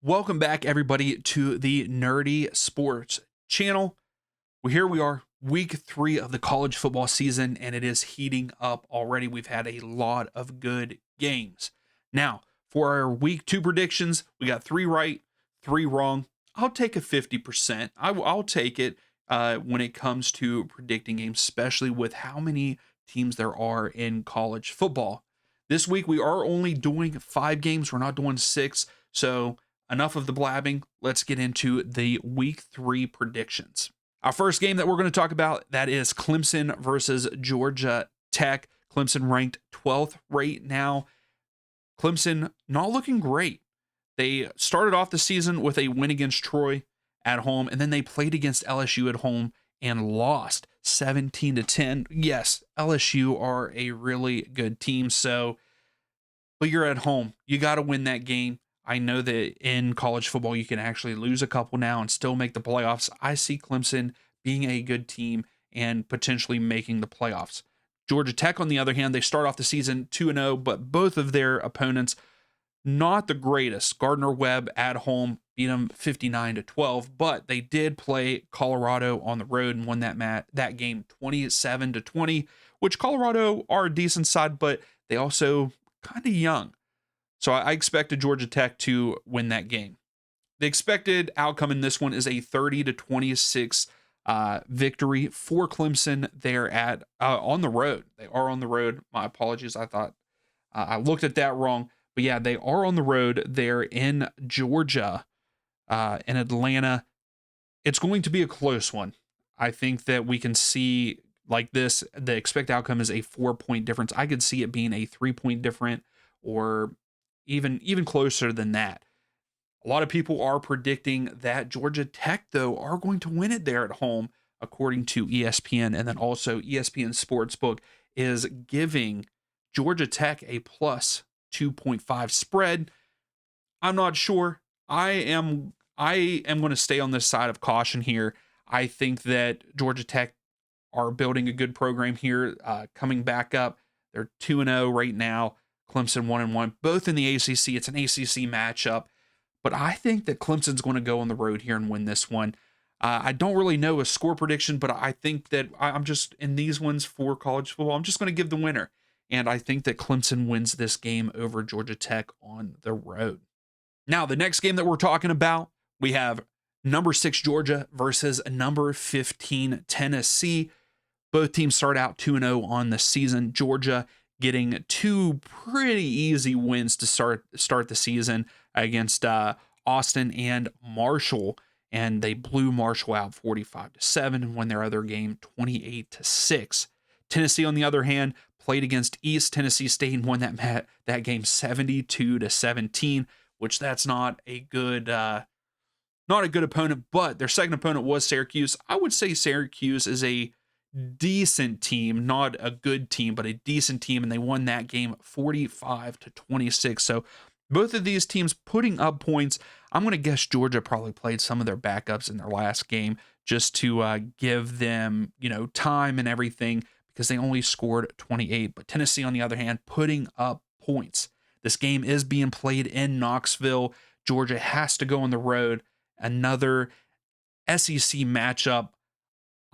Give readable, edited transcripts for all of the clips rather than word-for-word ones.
Welcome back, everybody, to the Nerdy Sports channel. Well, here we are, week 3 of the college football season, and it is heating up already. We've had a lot of good games. Now, for our week 2 predictions, we got 3 right, 3 wrong. I'll take a 50%. I'll take it when it comes to predicting games, especially with how many teams there are in college football. This week, we are only doing 5 games. We're not doing 6. So, enough of the blabbing. Let's get into the week 3 predictions. Our first game that we're going to talk about, that is Clemson versus Georgia Tech. Clemson ranked 12th right now. Clemson not looking great. They started off the season with a win against Troy at home, and then they played against LSU at home and lost 17-10. Yes, LSU are a really good team, but you're at home. You got to win that game. I know that in college football, you can actually lose a couple now and still make the playoffs. I see Clemson being a good team and potentially making the playoffs. Georgia Tech, on the other hand, they start off the season 2-0, but both of their opponents, not the greatest. Gardner Webb at home beat them 59-12, but they did play Colorado on the road and won that game 27-20, which Colorado are a decent side, but they also kind of young. So I expected Georgia Tech to win that game. The expected outcome in this one is a 30-26 victory for Clemson. They're at on the road. They are on the road. My apologies. I thought I looked at that wrong. But yeah, they are on the road. They're in Georgia, in Atlanta. It's going to be a close one. I think that we can see like this. The expected outcome is a 4-point difference. I could see it being a 3-point difference or even closer than that. A lot of people are predicting that Georgia Tech, though, are going to win it there at home, according to ESPN. And then also ESPN Sportsbook is giving Georgia Tech a plus 2.5 spread. I'm not sure. I am going to stay on this side of caution here. I think that Georgia Tech are building a good program here, coming back up. They're 2-0 right now. Clemson 1-1, both in the ACC. It's an ACC matchup, but I think that Clemson's going to go on the road here and win this one. I don't really know a score prediction, but I think that I'm just in these ones for college football. I'm just going to give the winner, and I think that Clemson wins this game over Georgia Tech on the road. Now, the next game that we're talking about, we have number 6 Georgia versus number 15 Tennessee. Both teams start out 2-0 on the season. Georgia getting 2 pretty easy wins to start the season against Austin and Marshall, and they blew Marshall out 45-7 and won their other game 28-6. Tennessee, on the other hand, played against East Tennessee State and won that game 72-17, which that's not a good opponent, but their second opponent was Syracuse. I would say Syracuse is a decent team, not a good team, but a decent team, and they won that game 45-26. So both of these teams putting up points. I'm going to guess Georgia probably played some of their backups in their last game just to give them, time and everything, because they only scored 28. But Tennessee, on the other hand, putting up points. This game is being played in Knoxville. Georgia has to go on the road. Another SEC matchup.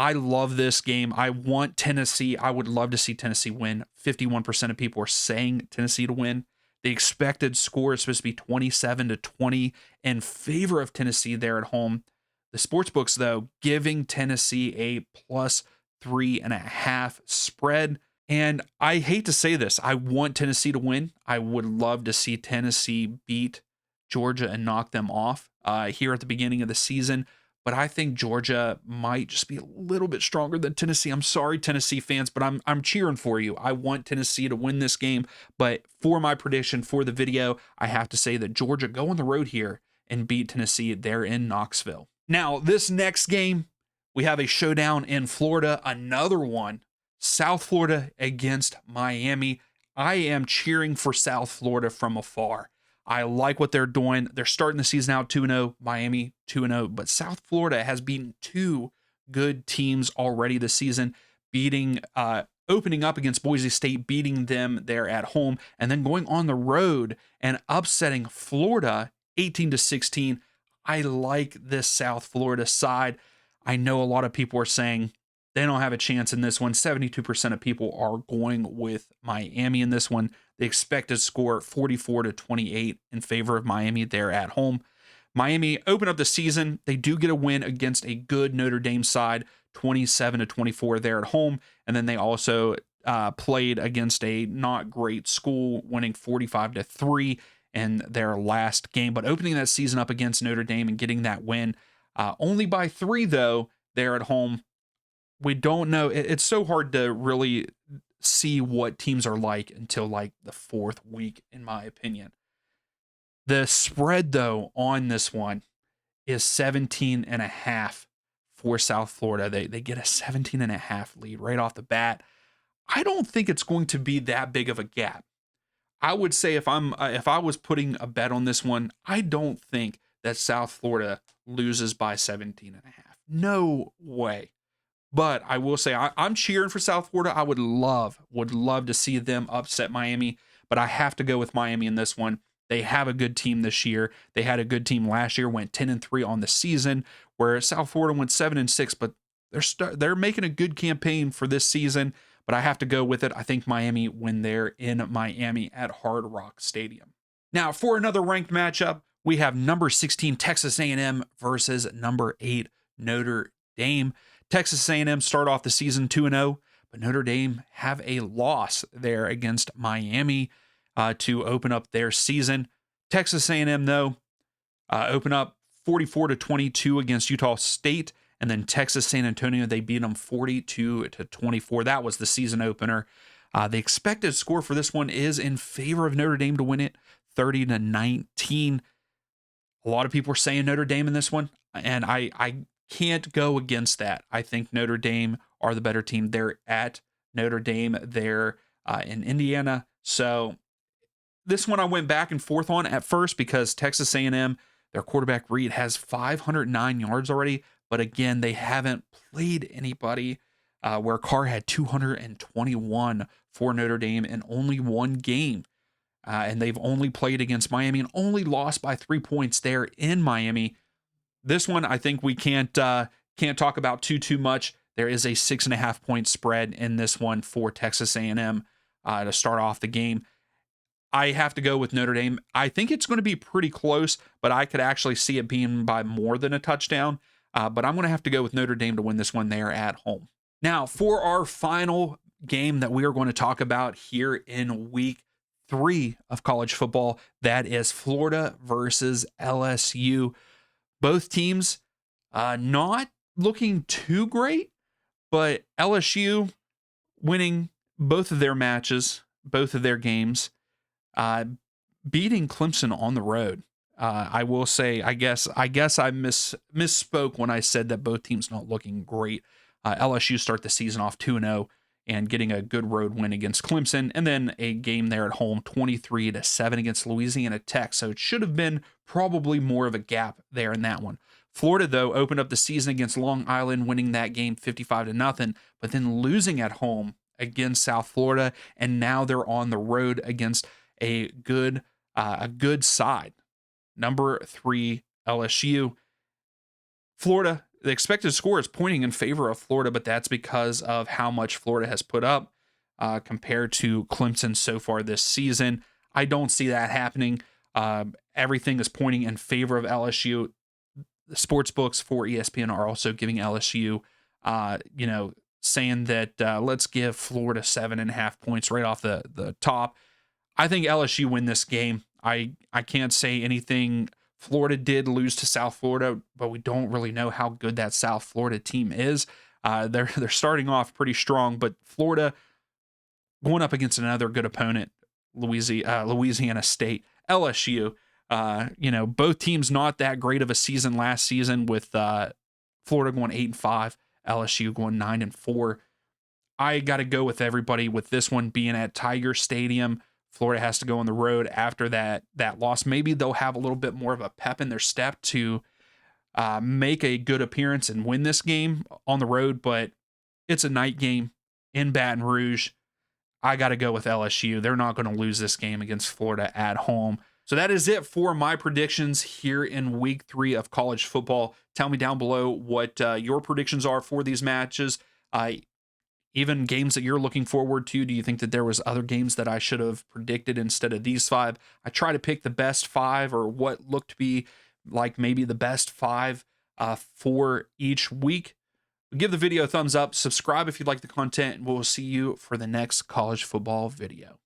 I love this game. I want Tennessee. I would love to see Tennessee win. 51% of people are saying Tennessee to win. The expected score is supposed to be 27-20 in favor of Tennessee there at home. The sportsbooks, though, giving Tennessee a plus 3.5 spread. And I hate to say this. I want Tennessee to win. I would love to see Tennessee beat Georgia and knock them off here at the beginning of the season. But I think Georgia might just be a little bit stronger than Tennessee. I'm sorry, Tennessee fans, but I'm cheering for you. I want Tennessee to win this game. But for my prediction for the video, I have to say that Georgia go on the road here and beat Tennessee there in Knoxville. Now, this next game, we have a showdown in Florida, another one. South Florida against Miami. I am cheering for South Florida from afar. I like what they're doing. They're starting the season out 2-0, Miami 2-0, but South Florida has beaten 2 good teams already this season, opening up against Boise State, beating them there at home, and then going on the road and upsetting Florida 18-16. I like this South Florida side. I know a lot of people are saying they don't have a chance in this one. 72% of people are going with Miami in this one. The expected score 44-28 in favor of Miami there at home. Miami open up the season. They do get a win against a good Notre Dame side, 27-24 there at home. And then they also played against a not great school, winning 45-3 in their last game. But opening that season up against Notre Dame and getting that win, only by 3, though, there at home. We don't know. It's so hard to really see what teams are like until like the 4th week, in my opinion. The spread, though, on this one is 17.5 for South Florida. They get a 17.5 lead right off the bat. I don't think it's going to be that big of a gap. I would say if I was putting a bet on this one, I don't think that South Florida loses by 17.5. No way. But I will say I'm cheering for South Florida. I would love to see them upset Miami, but I have to go with Miami in this one. They have a good team this year. They had a good team last year, went 10-3 on the season, where South Florida went 7-6, but they're making a good campaign for this season, but I have to go with it. I think Miami win there in Miami at Hard Rock Stadium. Now, for another ranked matchup, we have number 16 Texas A&M versus number 8 Notre Dame. Texas A&M start off the season 2-0, but Notre Dame have a loss there against Miami to open up their season. Texas A&M, though, open up 44-22 against Utah State, and then Texas San Antonio, they beat them 42-24. That was the season opener. The expected score for this one is in favor of Notre Dame to win it, 30-19. A lot of people are saying Notre Dame in this one, and I can't go against that. I think Notre Dame are the better team. They're at Notre Dame. They're in Indiana. So this one I went back and forth on at first because Texas A&M, their quarterback Reed, has 509 yards already. But again, they haven't played anybody where Carr had 221 for Notre Dame in only one game. And they've only played against Miami and only lost by 3 points there in Miami. This one, I think we can't talk about too much. There is a 6.5 point spread in this one for Texas A&M to start off the game. I have to go with Notre Dame. I think it's going to be pretty close, but I could actually see it being by more than a touchdown. But I'm going to have to go with Notre Dame to win this one there at home. Now, for our final game that we are going to talk about here in week 3 of college football, that is Florida versus LSU. Both teams not looking too great, but LSU winning both of their matches, both of their games, beating Clemson on the road. I will say, I guess I misspoke when I said that both teams not looking great. LSU start the season off 2-0 and getting a good road win against Clemson, and then a game there at home, 23-7 against Louisiana Tech. So it should have been probably more of a gap there in that one. Florida, though, opened up the season against Long Island, winning that game 55-0, but then losing at home against South Florida, and now they're on the road against a good side. Number 3 LSU. Florida, the expected score is pointing in favor of Florida, but that's because of how much Florida has put up compared to Clemson so far this season. I don't see that happening. Everything is pointing in favor of LSU. The sports books for ESPN are also giving LSU, saying that let's give Florida 7.5 points right off the top. I think LSU win this game. I can't say anything. Florida did lose to South Florida, but we don't really know how good that South Florida team is. They're starting off pretty strong, but Florida going up against another good opponent, Louisiana State, LSU. Both teams not that great of a season last season, with Florida going 8-5, LSU going 9-4. I got to go with everybody with this one being at Tiger Stadium. Florida has to go on the road after that loss. Maybe they'll have a little bit more of a pep in their step to make a good appearance and win this game on the road, but it's a night game in Baton Rouge. I got to go with LSU. They're not going to lose this game against Florida at home. So that is it for my predictions here in week 3 of college football. Tell me down below what your predictions are for these matches. Even games that you're looking forward to. Do you think that there was other games that I should have predicted instead of these 5? I try to pick the best 5 or what looked to be like maybe the best 5 for each week. Give the video a thumbs up, subscribe if you like the content, and we'll see you for the next college football video.